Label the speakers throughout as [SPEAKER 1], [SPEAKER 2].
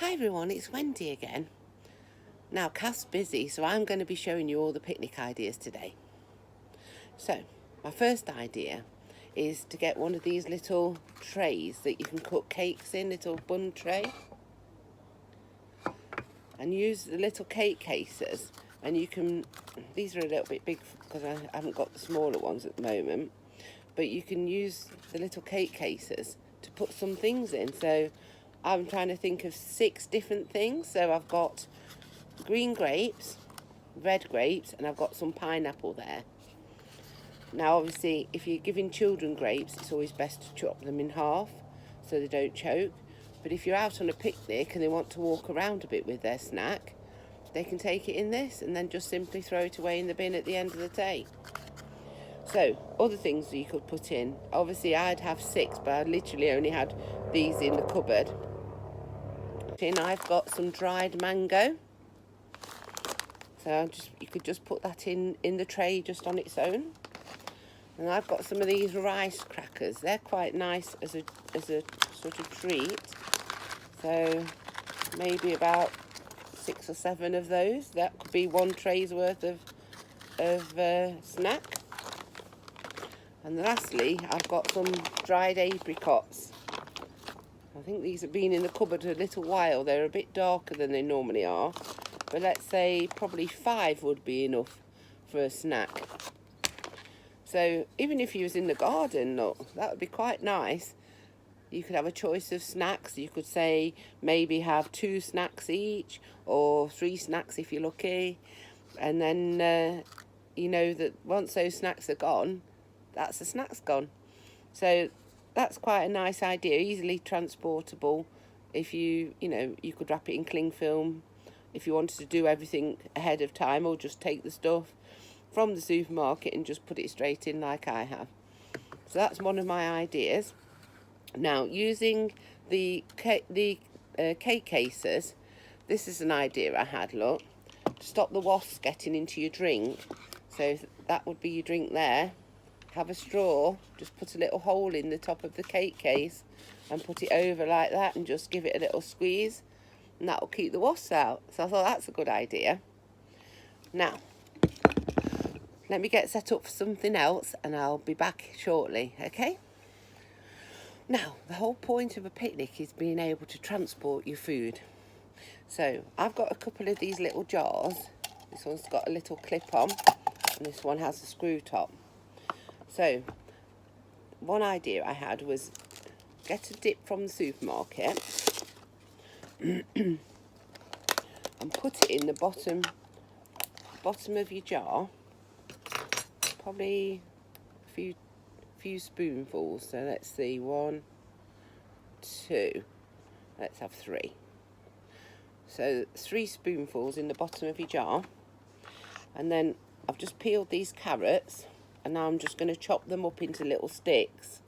[SPEAKER 1] Hi everyone, it's Wendy again. Now Kath's busy, so I'm going to be showing you all the picnic ideas today. So, my first idea is to get one of these little trays that you can cook cakes in, little bun tray. And use the little cake cases, and you can, these are a little bit big because I haven't got the smaller ones at the moment, but you can use the little cake cases to put some things in. So I'm trying to think of 6 different things. So I've got green grapes, red grapes, and I've got some pineapple there. Now obviously if you're giving children grapes, it's always best to chop them in half so they don't choke. But if you're out on a picnic and they want to walk around a bit with their snack, they can take it in this and then just simply throw it away in the bin at the end of the day. So, other things that you could put in. Obviously I'd have 6, but I literally only had these in the cupboard. I've got some dried mango. So you could just put that in the tray just on its own. And I've got some of these rice crackers. They're quite nice as a sort of treat. So maybe about 6 or 7 of those. That could be 1 tray's worth of snack. And lastly, I've got some dried apricots. I think these have been in the cupboard a little while. They're a bit darker than they normally are. But let's say probably 5 would be enough for a snack. So even if you was in the garden, look, that would be quite nice. You could have a choice of snacks. You could say maybe have 2 snacks each or 3 snacks if you're lucky. And then you know that once those snacks are gone, that's the snacks gone. So that's quite a nice idea, easily transportable. If you could wrap it in cling film if you wanted to do everything ahead of time, or just take the stuff from the supermarket and just put it straight in like I have. So that's one of my ideas. Now, using the cake cases, this is an idea I had, look, to stop the wasps getting into your drink. So that would be your drink there. Have a straw, just put a little hole in the top of the cake case and put it over like that and just give it a little squeeze, and that will keep the wasps out. So I thought that's a good idea. Now, let me get set up for something else and I'll be back shortly, okay? Now, the whole point of a picnic is being able to transport your food. So I've got a couple of these little jars. This one's got a little clip on and this one has a screw top. So one idea I had was get a dip from the supermarket and put it in the bottom of your jar, probably a few spoonfuls. So let's see, 1, 2, let's have 3. So 3 spoonfuls in the bottom of your jar. And then I've just peeled these carrots and now I'm just going to chop them up into little sticks.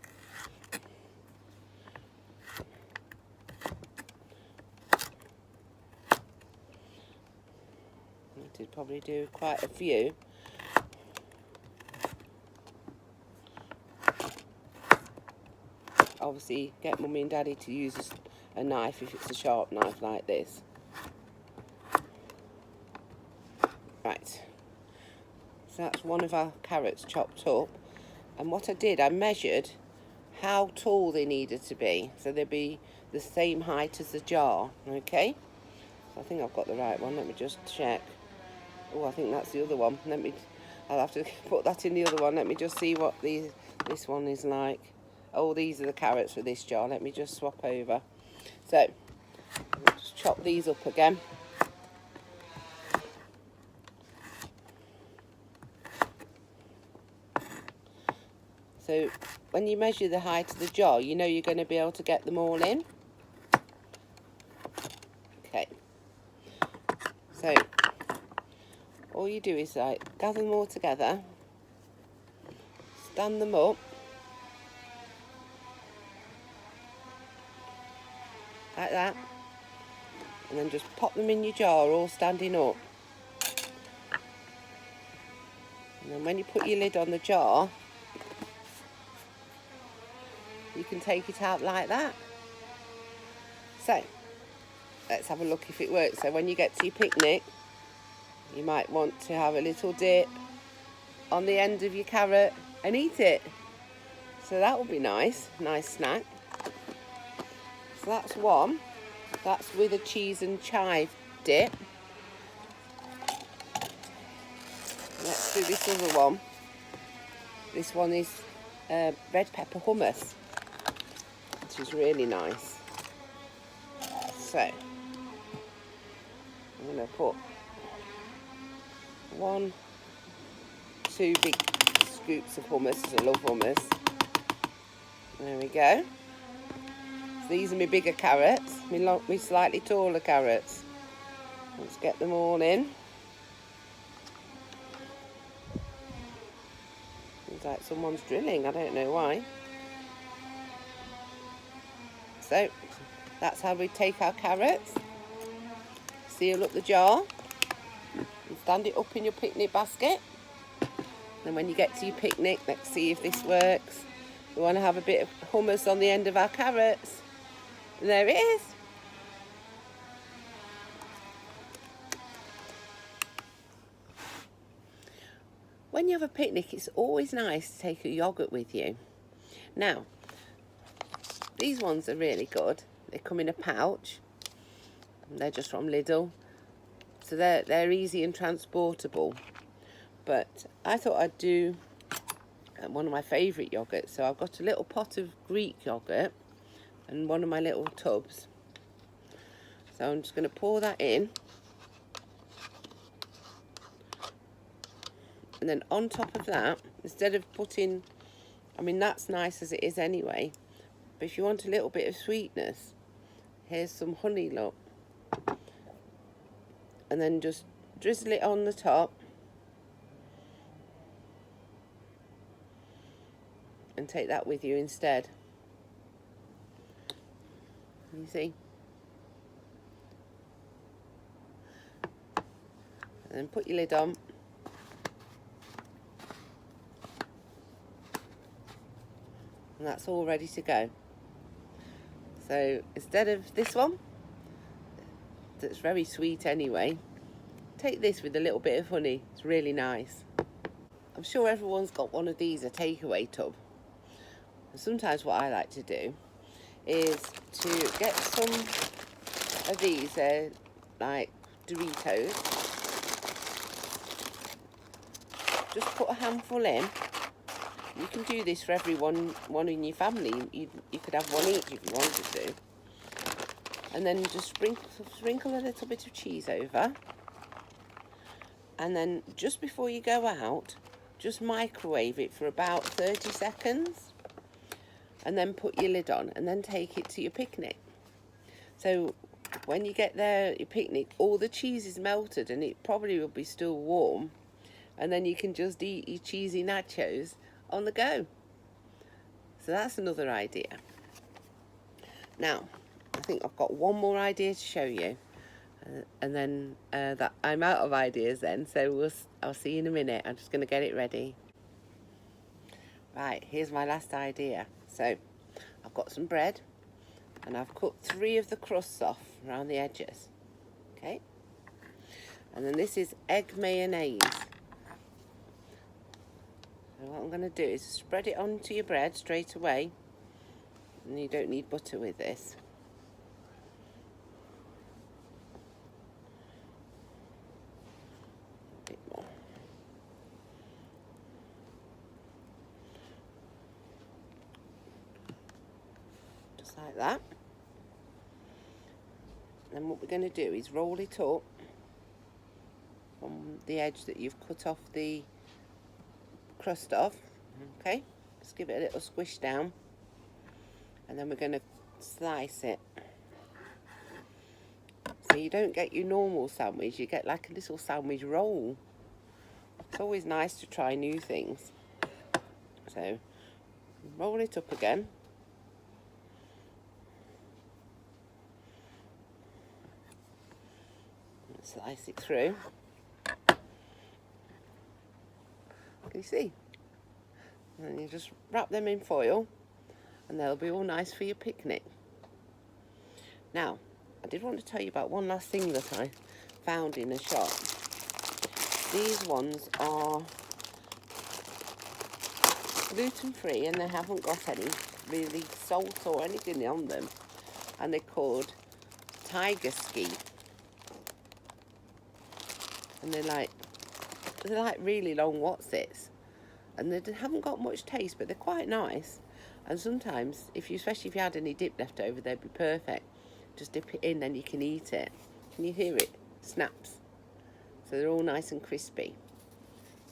[SPEAKER 1] I did probably do quite a few. Obviously get Mummy and Daddy to use a knife if it's a sharp knife like this. Right, so that's one of our carrots chopped up, and what I did, I measured how tall they needed to be, so they'd be the same height as the jar, okay? So I think I've got the right one. Let me just check. Oh, I think that's the other one. I'll have to put that in the other one. Let me just see what this one is like. Oh, these are the carrots for this jar. Let me just swap over. So, just chop these up again. So, when you measure the height of the jar, you know you're going to be able to get them all in. Okay. So, all you do is gather them all together, stand them up, like that, and then just pop them in your jar all standing up. And then when you put your lid on the jar, you can take it out like that. So let's have a look if it works. So when you get to your picnic, you might want to have a little dip on the end of your carrot and eat it. So that would be nice snack. So that's one. That's with a cheese and chive dip. Let's do this other one. This one is red pepper hummus, which is really nice. So I'm going to put 2 big scoops of hummus. I love hummus. There we go. So these are my bigger carrots, my slightly taller carrots. Let's get them all in. Seems like someone's drilling, I don't know why. So that's how we take our carrots. Seal up the jar and stand it up in your picnic basket. And when you get to your picnic, let's see if this works. We want to have a bit of hummus on the end of our carrots. And there it is. When you have a picnic, it's always nice to take a yoghurt with you. Now, these ones are really good. They come in a pouch. They're just from Lidl. So they're easy and transportable. But I thought I'd do one of my favourite yogurts. So I've got a little pot of Greek yogurt and one of my little tubs. So I'm just going to pour that in. And then on top of that, instead of putting, I mean that's nice as it is anyway, but if you want a little bit of sweetness, here's some honey, look. And then just drizzle it on the top. And take that with you instead. You see? And then put your lid on. And that's all ready to go. So instead of this one, that's very sweet anyway, take this with a little bit of honey. It's really nice. I'm sure everyone's got one of these, a takeaway tub. And sometimes what I like to do is to get some of these, like Doritos. Just put a handful in. You can do this for everyone in your family. You could have one each if you wanted to. And then just sprinkle a little bit of cheese over. And then just before you go out, just microwave it for about 30 seconds. And then put your lid on and then take it to your picnic. So when you get there at your picnic, all the cheese is melted and it probably will be still warm. And then you can just eat your cheesy nachos on the go. So that's another idea. Now, I think I've got one more idea to show you. And then that I'm out of ideas then, so I'll see you in a minute. I'm just going to get it ready. Right, here's my last idea. So, I've got some bread, and I've cut 3 of the crusts off around the edges. Okay? And then this is egg mayonnaise. So what I'm going to do is spread it onto your bread straight away. And you don't need butter with this. A bit more. Just like that. Then what we're going to do is roll it up from the edge that you've cut off the crust off. Okay, just give it a little squish down, and then we're going to slice it. So you don't get your normal sandwich, you get like a little sandwich roll. It's always nice to try new things. So roll it up again. Slice it through. Can you see? And then you just wrap them in foil and they'll be all nice for your picnic. Now, I did want to tell you about one last thing that I found in a shop. These ones are gluten-free and they haven't got any really salt or anything on them, and they're called Tiger Ski, and they're like really long Wotsits, and they haven't got much taste, but they're quite nice. And sometimes, especially if you had any dip left over, they'd be perfect. Just dip it in, then you can eat it. Can you hear it? Snaps. So they're all nice and crispy.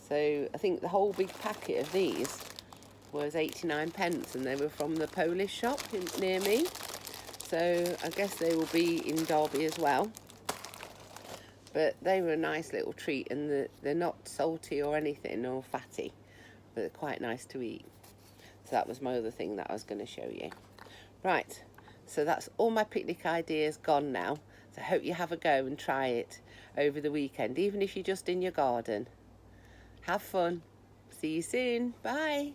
[SPEAKER 1] So I think the whole big packet of these was 89p, and they were from the Polish shop near me. So I guess they will be in Derby as well. But they were a nice little treat, and they're not salty or anything or fatty, but they're quite nice to eat. So that was my other thing that I was going to show you. Right, so that's all my picnic ideas gone now. So I hope you have a go and try it over the weekend, even if you're just in your garden. Have fun. See you soon. Bye.